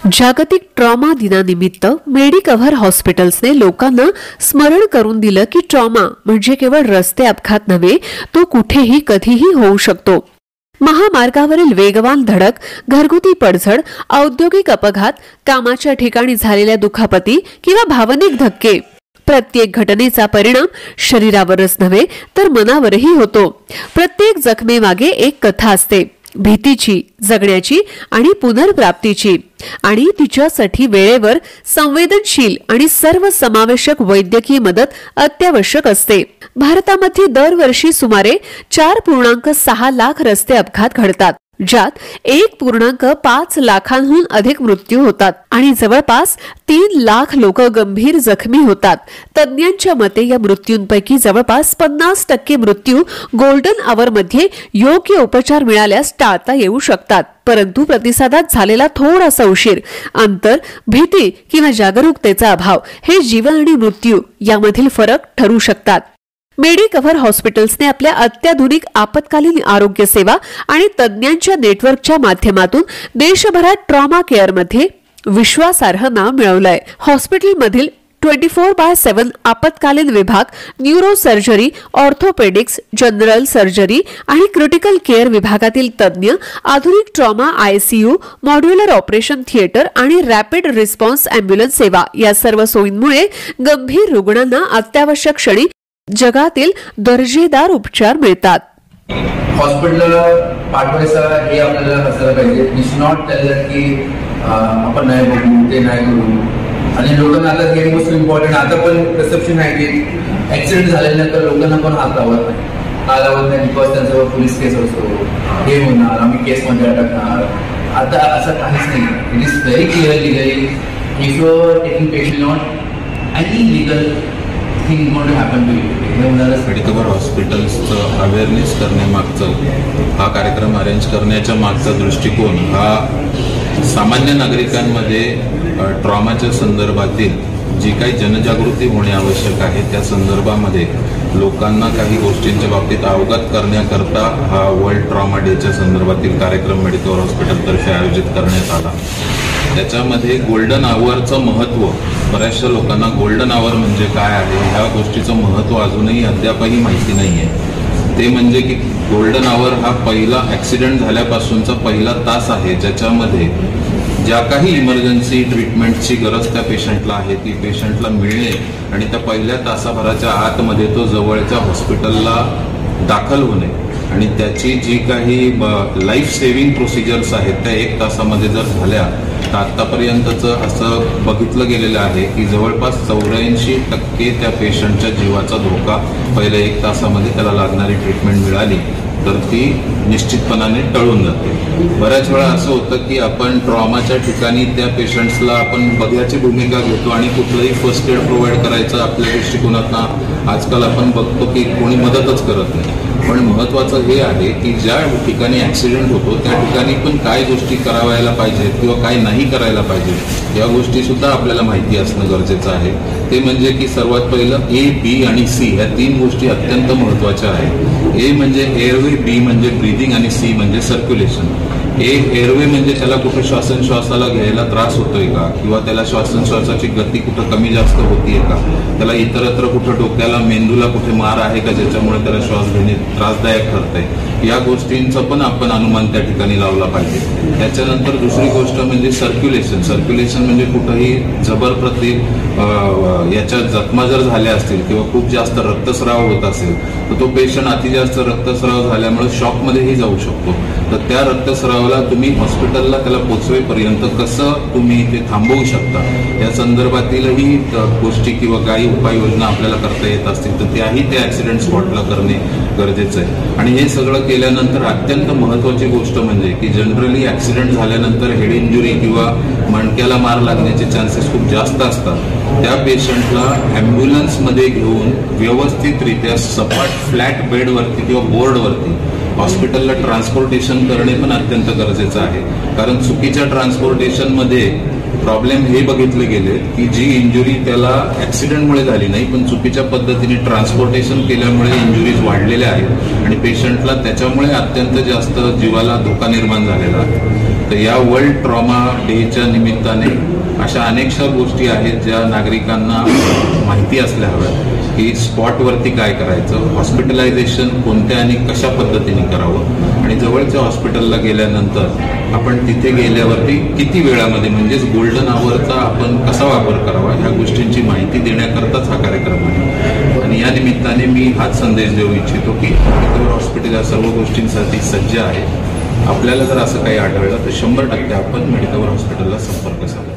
जागतिक ट्रॉमा दिनानिमित्त मेडिकव्हर हॉस्पिटल्सने लोकांना स्मरण करून दिलं की ट्रॉमा म्हणजे केवळ रस्ते अपघात नव्हे, तो कुठेही कधीही होऊ शकतो. महामार्गावरील वेगवान धडक, घरगुती पडझड, औद्योगिक अपघात, कामाच्या ठिकाणी झालेल्या दुखापती किंवा भावनिक धक्के, प्रत्येक घटनेचा परिणाम शरीरावरच नव्हे तर मनावरही होतो. प्रत्येक जखमेमागे एक कथा असते, भीतीची, जगण्याची आणि पुनर्प्राप्तीची. आणि तिच्यासाठी वेळेवर संवेदनशील आणि सर्वसमावेशक वैद्यकीय मदत अत्यावश्यक असते. भारतामध्ये दरवर्षी सुमारे 4.6 लाख रस्ते अपघात घडतात, ज्यात 1.5 लाखांहून अधिक मृत्यू होतात आणि जवळपास 3 लाख लोक गंभीर जखमी होतात. तज्ञांच्या मते या मृत्यूंपैकी जवळपास 50% मृत्यू गोल्डन आवर मध्ये योग्य उपचार मिळाल्यास टाळता येऊ शकतात. परंतु प्रतिसादात झालेला थोडासा उशीर, अंतर, भीती किंवा जागरूकतेचा अभाव हे जीवन आणि मृत्यू यामधील फरक ठरू शकतात. मेडिकव्हर हॉस्पिटल्सने आपल्या अत्याधुनिक आपत्कालीन आरोग्य सेवा आणि तज्ञांच्या नेटवर्कच्या माध्यमातून देशभरात ट्रॉमा केअरमध्ये विश्वासार्ह नाव मिळवलंय. हॉस्पिटलमधील 24/7 आपत्कालीन विभाग, neuro surgery, orthopaedics, general surgery आणि क्रिटिकल केअर विभागातील तज्ञ, आधुनिक trauma ICU, modular operation theatre आणि रॅपिड रिस्पॉन्स अँब्युलन्स सेवा या सर्व सोयींमुळे गंभीर रुग्णांना अत्यावश्यक क्षणी जगातील दर्जेदार उपचार मिळतात. हॉस्पिटलला पाठवायचा हे आपल्याला असायला पाहिजे. इट्स नॉट टेल की आपण नाही बघू, ते नाही करू. आणि लोकांना आता हे मोस्ट इम्पॉर्टंट आता पण परसेप्शन आहे की ऍक्सिडेंट झाल्यानंतर लोकांना पण हात लावत नाही, बिकॉज त्यांच्यावर पोलीस केस असतो, हे होणार, आम्ही केसमध्ये अटकणार. आता असं काहीच नाही. It is very clear legally if you are taking patient not any legal Medicover हॉस्पिटल्सचं अवेअरनेस करण्यामागचं, हा कार्यक्रम अरेंज करण्याच्या मागचा दृष्टिकोन हा सामान्य नागरिकांमध्ये ट्रॉमाच्या संदर्भातील जी काही जनजागृती होणे आवश्यक आहे त्या संदर्भामध्ये लोकांना काही गोष्टींच्या बाबतीत अवगत करण्याकरता हा वर्ल्ड ट्रॉमा डेच्या संदर्भातील कार्यक्रम मेडिकव्हर हॉस्पिटलतर्फे आयोजित करण्यात आला. त्याच्यामध्ये गोल्डन आवरचं महत्त्व, बऱ्याचशा लोकांना गोल्डन आवर म्हणजे काय आहे ह्या गोष्टीचं महत्त्व अजूनही अद्यापही माहिती नाही आहे. ते म्हणजे की गोल्डन आवर हा पहिला ॲक्सिडेंट झाल्यापासूनचा पहिला तास आहे, ज्याच्यामध्ये ज्या काही इमर्जन्सी ट्रीटमेंटची गरज त्या पेशंटला आहे ती पेशंटला मिळणे आणि त्या पहिल्या तासाभराच्या आतमध्ये तो जवळच्या हॉस्पिटलला दाखल होणे आणि त्याची जी काही लाईफ सेव्हिंग प्रोसिजर्स आहेत त्या 1 तासामध्ये जर झाल्या तर आत्तापर्यंतचं असं बघितलं गेलेलं आहे की जवळपास 84% त्या पेशंटच्या जीवाचा धोका पहिल्या 1 तासामध्ये त्याला लागणारी ट्रीटमेंट मिळाली तर ती निश्चितपणाने टळून जाते. बऱ्याच वेळा असं होतं की आपण ट्रॉमाच्या ठिकाणी त्या पेशंट्सला आपण बघ्याची भूमिका घेतो आणि कुठलंही फर्स्ट एड प्रोव्हाइड करायचं आपल्या दृष्टिकोनातून आजकाल आपण बघतो की कोणी मदतच करत नाही. पण महत्त्वाचं हे आहे की ज्या ठिकाणी ॲक्सिडेंट होतो त्या ठिकाणी पण काय गोष्टी करायला पाहिजेत किंवा काय नाही करायला पाहिजे या गोष्टीसुद्धा आपल्याला माहिती असणं गरजेचं आहे. ते म्हणजे की सर्वात पहिलं ए, बी आणि सी या 3 गोष्टी अत्यंत महत्त्वाच्या आहेत. ए म्हणजे एअरवे, बी म्हणजे ब्रीदिंग आणि सी म्हणजे सर्क्युलेशन. एअरवे म्हणजे त्याला कुठे श्वासोच्छ्वासाला घ्यायला त्रास होतोय का किंवा त्याला श्वासोच्छ्वासाची गती कुठं कमी जास्त होतीये का, त्याला इतरत्र कुठं डोक्याला, मेंदूला कुठे मार आहे का ज्याच्यामुळे त्याला श्वास घेणे त्रासदायक ठरतंय, या गोष्टींचं पण आपण अनुमान त्या ठिकाणी लावला पाहिजे. त्याच्यानंतर दुसरी गोष्ट म्हणजे सर्क्युलेशन. सर्क्युलेशन म्हणजे कुठंही जबरप्रती याच्या जखमा जर झाल्या असतील किंवा खूप जास्त रक्तस्राव होत असेल तर तो पेशंट अति जास्त रक्तस्राव झाल्यामुळे शॉकमध्येही जाऊ शकतो. तर त्या रक्तस्रावाला तुम्ही हॉस्पिटलला त्याला पोचवेपर्यंत कसं तुम्ही ते थांबवू शकता या संदर्भातीलही गोष्टी किंवा काही उपाययोजना आपल्याला करता येत असतील तर त्याही त्या ऍक्सिडेंट स्पॉटला करणे गरजेचं आहे. आणि हे सगळं केल्यानंतर अत्यंत महत्त्वाची गोष्ट म्हणजे की जनरली ऍक्सिडेंट झाल्यानंतर हेड इंजुरी किंवा मणक्याला मार लागण्याचे चान्सेस खूप जास्त असतात. त्या पेशंटला ॲम्ब्युलन्समध्ये घेऊन व्यवस्थितरित्या सपाट फ्लॅट बेडवरती किंवा बोर्डवरती हॉस्पिटलला ट्रान्सपोर्टेशन करणे पण अत्यंत गरजेचं आहे. कारण चुकीच्या ट्रान्सपोर्टेशनमध्ये प्रॉब्लेम हे बघितले गेले की जी इंजुरी त्याला ऍक्सिडेंटमुळे झाली नाही पण चुकीच्या पद्धतीने ट्रान्सपोर्टेशन केल्यामुळे इंजुरीज वाढलेल्या आहेत आणि पेशंटला त्याच्यामुळे अत्यंत जास्त जीवाला धोका निर्माण झालेला आहे. तर या वर्ल्ड ट्रॉमा डेच्या निमित्ताने अशा अनेकशा गोष्टी आहेत ज्या नागरिकांना माहिती असल्या हव्यात, की स्पॉटवरती काय करायचं, हॉस्पिटलायझेशन कोणत्या आणि कशा पद्धतीने करावं, आणि जवळच्या हॉस्पिटलला गेल्यानंतर आपण तिथे गेल्यावरती किती वेळामध्ये म्हणजेच गोल्डन आवरचा आपण कसा वापर करावा, ह्या गोष्टींची माहिती देण्याकरताच हा कार्यक्रम आहे. आणि या निमित्ताने मी हाच संदेश देऊ इच्छितो की मेडिकवर हॉस्पिटल या सर्व गोष्टींसाठी सज्ज आहे. आपल्याला जर असं काही आढळलं तर 100% आपण मेडिकवर हॉस्पिटलला संपर्क साधा.